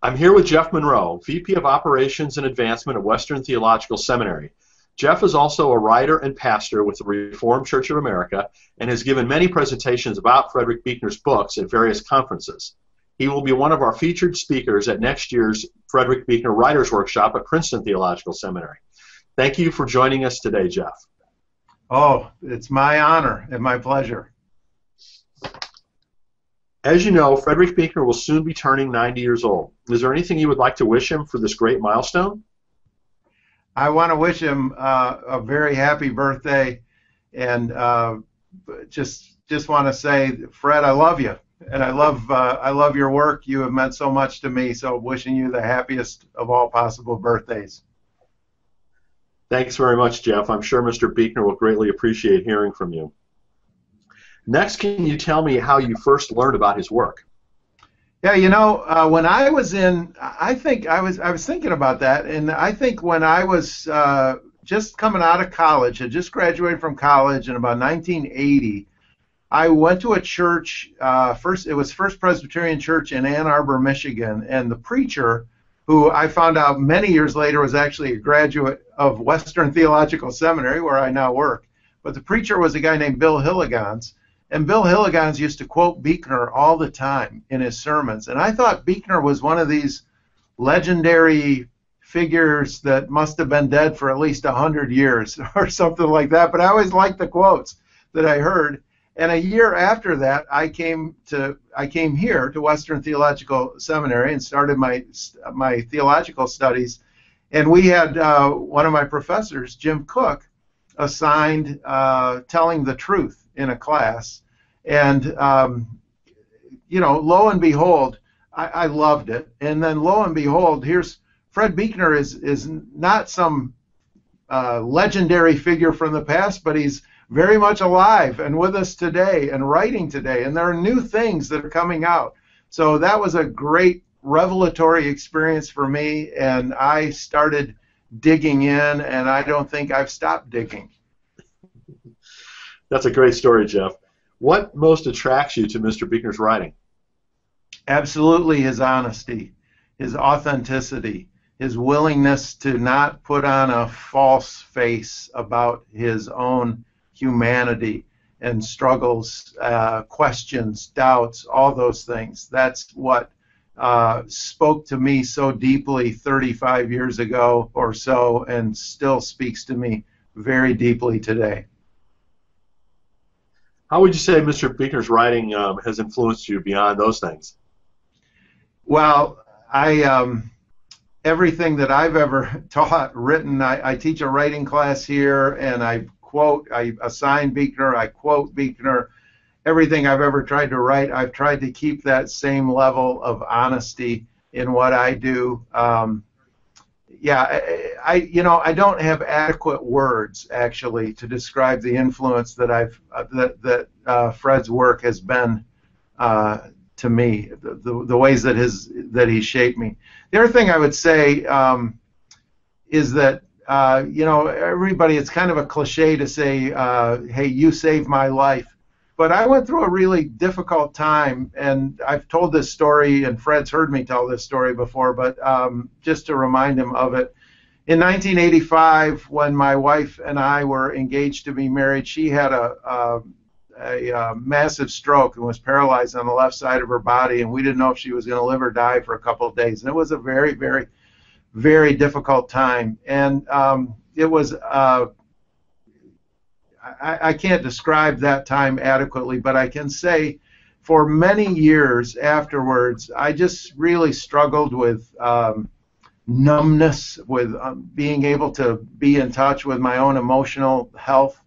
I'm here with Jeff Munroe, VP of Operations and Advancement at Western Theological Seminary. Jeff is also a writer and pastor with the Reformed Church of America and has given many presentations about Frederick Buechner's books at various conferences. He will be one of our featured speakers at next year's Frederick Buechner Writers Workshop at Princeton Theological Seminary. Thank you for joining us today, Jeff. Oh, it's my honor and my pleasure. As you know, Frederick Buechner will soon be turning 90 years old. Is there anything you would like to wish him for this great milestone? I want to wish him a very happy birthday, and just want to say, Fred, I love you, and I love your work. You have meant so much to me. So, wishing you the happiest of all possible birthdays. Thanks very much, Jeff. I'm sure Mr. Buechner will greatly appreciate hearing from you. Next, can you tell me how you first learned about his work? Yeah, you know, when I was I was thinking about that, and I think when I was just coming out of college, had just graduated from college in about 1980, I went to a church. It was First Presbyterian Church in Ann Arbor, Michigan, and the preacher, who I found out many years later was actually a graduate of Western Theological Seminary, where I now work. But the preacher was a guy named Bill Hilligans. And Bill Hilligans used to quote Buechner all the time in his sermons. And I thought Buechner was one of these legendary figures that must have been dead for at least 100 years or something like that. But I always liked the quotes that I heard. And a year after that, I came here to Western Theological Seminary and started my theological studies. And we had one of my professors, Jim Cook, assigned telling the truth in a class. And, you know, lo and behold, I loved it. And then lo and behold, here's Fred Buechner is not some legendary figure from the past, but he's very much alive and with us today and writing today. And there are new things that are coming out. So that was a great revelatory experience for me, and I started digging in, and I don't think I've stopped digging. That's a great story, Jeff. What most attracts you to Mr. Buechner's writing? Absolutely his honesty, his authenticity, his willingness to not put on a false face about his own humanity and struggles, questions, doubts, all those things. That's what spoke to me so deeply 35 years ago or so, and still speaks to me very deeply today. How would you say Mr. Buechner's writing has influenced you beyond those things? Well, everything that I've ever taught, written, I teach a writing class here, and I assign Buechner, I quote Buechner. Everything I've ever tried to write, I've tried to keep that same level of honesty in what I do. Yeah, I don't have adequate words actually to describe the influence that Fred's work has been to me, the ways that he shaped me. The other thing I would say is that everybody, it's kind of a cliche to say, hey, you saved my life. But I went through a really difficult time, and I've told this story, and Fred's heard me tell this story before, but just to remind him of it. In 1985, when my wife and I were engaged to be married, she had a massive stroke and was paralyzed on the left side of her body, and we didn't know if she was going to live or die for a couple of days. And it was a very, very, very difficult time. And it was... I can't describe that time adequately, but I can say for many years afterwards, I just really struggled with numbness, with being able to be in touch with my own emotional health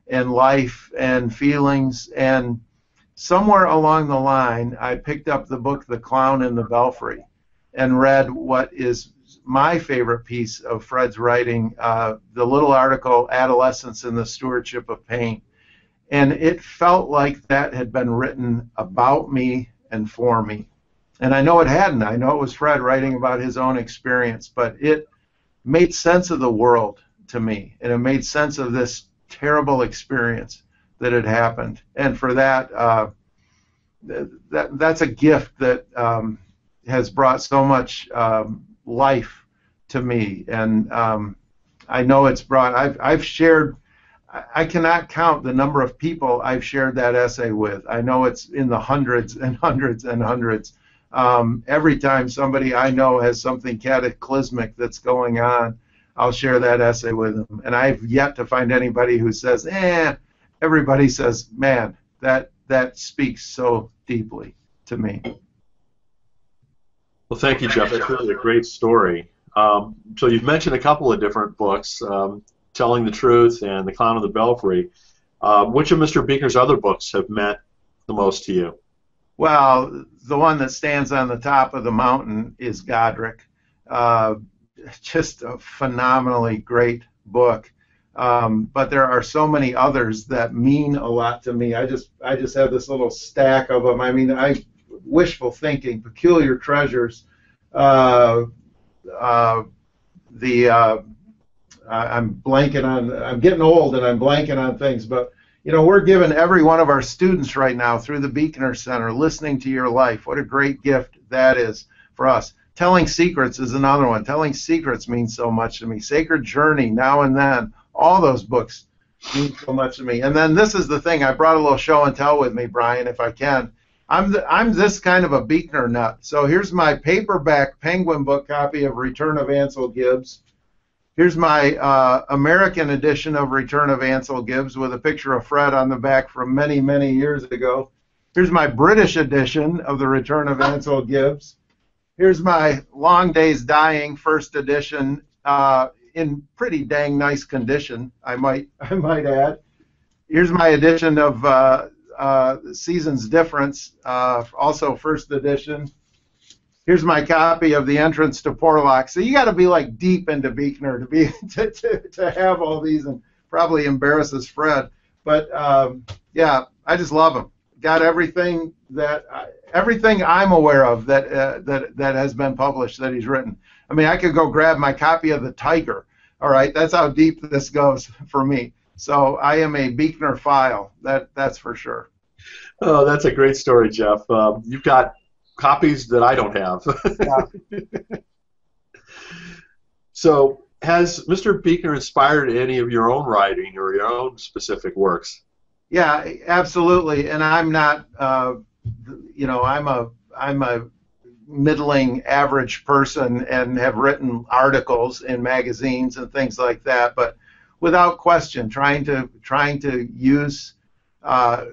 and life and feelings. And somewhere along the line, I picked up the book The Clown in the Belfry and read what is my favorite piece of Fred's writing, the little article, Adolescence and the Stewardship of Pain. And it felt like that had been written about me and for me. And I know it hadn't. I know it was Fred writing about his own experience, but it made sense of the world to me, and it made sense of this terrible experience that had happened. And for that, that's a gift that has brought so much life to me, and I know it's brought. I've shared. I cannot count the number of people I've shared that essay with. I know it's in the hundreds and hundreds and hundreds. Every time somebody I know has something cataclysmic that's going on, I'll share that essay with them. And I've yet to find anybody who says, everybody says, man, that speaks so deeply to me. Well, thank you, Jeff. That's really a great story. So you've mentioned a couple of different books, Telling the Truth and The Clown of the Belfry. Which of Mr. Buechner's other books have meant the most to you? Well, the one that stands on the top of the mountain is Godric. Just a phenomenally great book. But there are so many others that mean a lot to me. I just have this little stack of them. I mean, Wishful Thinking, Peculiar Treasures, I'm blanking on. I'm getting old and I'm blanking on things, but we're giving every one of our students right now through the Buechner Center Listening to Your Life. What a great gift that is for us. Telling Secrets is another one. Telling Secrets means so much to me. Sacred Journey, Now and Then, all those books mean so much to me. And then this is the thing. I brought a little show and tell with me, Brian, if I can. I'm this kind of a Buechner nut. So here's my paperback Penguin book copy of Return of Ansel Gibbs. Here's my American edition of Return of Ansel Gibbs with a picture of Fred on the back from many, many years ago. Here's my British edition of the Return of Ansel Gibbs. Here's my Long Days Dying first edition in pretty dang nice condition, I might add. Here's my edition of Seasons Difference, also first edition. Here's my copy of The Entrance to Porlock. So you got to be like deep into Buechner to have all these, and probably embarrasses Fred. But yeah, I just love him. Got everything I'm aware of that has been published that he's written. I mean, I could go grab my copy of The Tiger. All right, that's how deep this goes for me. So I am a Buechner file. That's for sure. Oh, that's a great story, Jeff. You've got copies that I don't have. Yeah. So, has Mr. Buechner inspired any of your own writing or your own specific works? Yeah, absolutely. And I'm not, I'm a middling average person and have written articles in magazines and things like that. But without question, trying to use.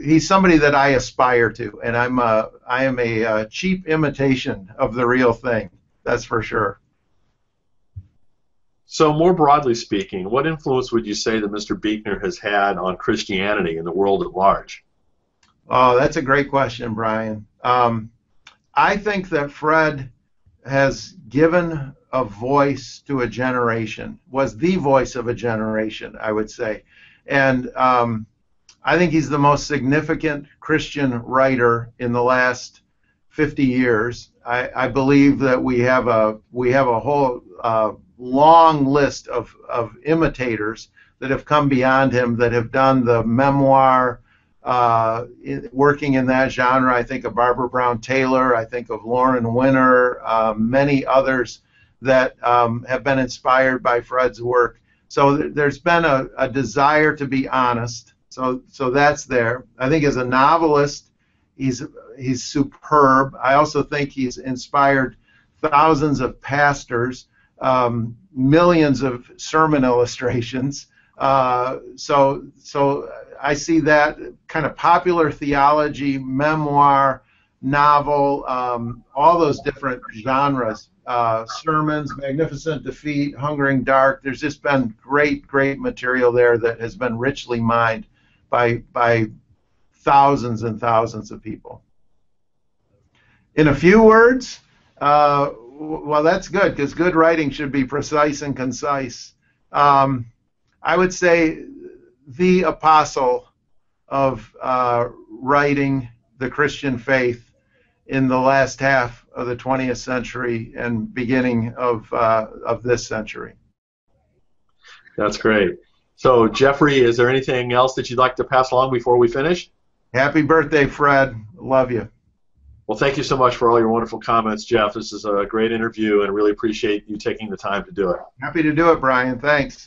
He's somebody that I aspire to, and I am a cheap imitation of the real thing. That's for sure. So, more broadly speaking, what influence would you say that Mr. Buechner has had on Christianity and the world at large? Oh, that's a great question, Brian. I think that Fred has given a voice to a generation, was the voice of a generation, I would say. And I think he's the most significant Christian writer in the last 50 years. I believe that we have a whole long list of imitators that have come beyond him, that have done the memoir, working in that genre. I think of Barbara Brown Taylor. I think of Lauren Winner, many others that have been inspired by Fred's work. So there's been a desire to be honest. So that's there. I think as a novelist, he's superb. I also think he's inspired thousands of pastors, millions of sermon illustrations. So I see that kind of popular theology, memoir, novel, all those different genres, sermons, Magnificent Defeat, Hungering Dark. There's just been great material there that has been richly mined by thousands and thousands of people. In a few words, well, that's good, because good writing should be precise and concise. I would say the apostle of writing the Christian faith in the last half of the 20th century and beginning of this century. That's great. So, Jeffrey, is there anything else that you'd like to pass along before we finish? Happy birthday, Fred. Love you. Well, thank you so much for all your wonderful comments, Jeff. This is a great interview, and really appreciate you taking the time to do it. Happy to do it, Brian. Thanks.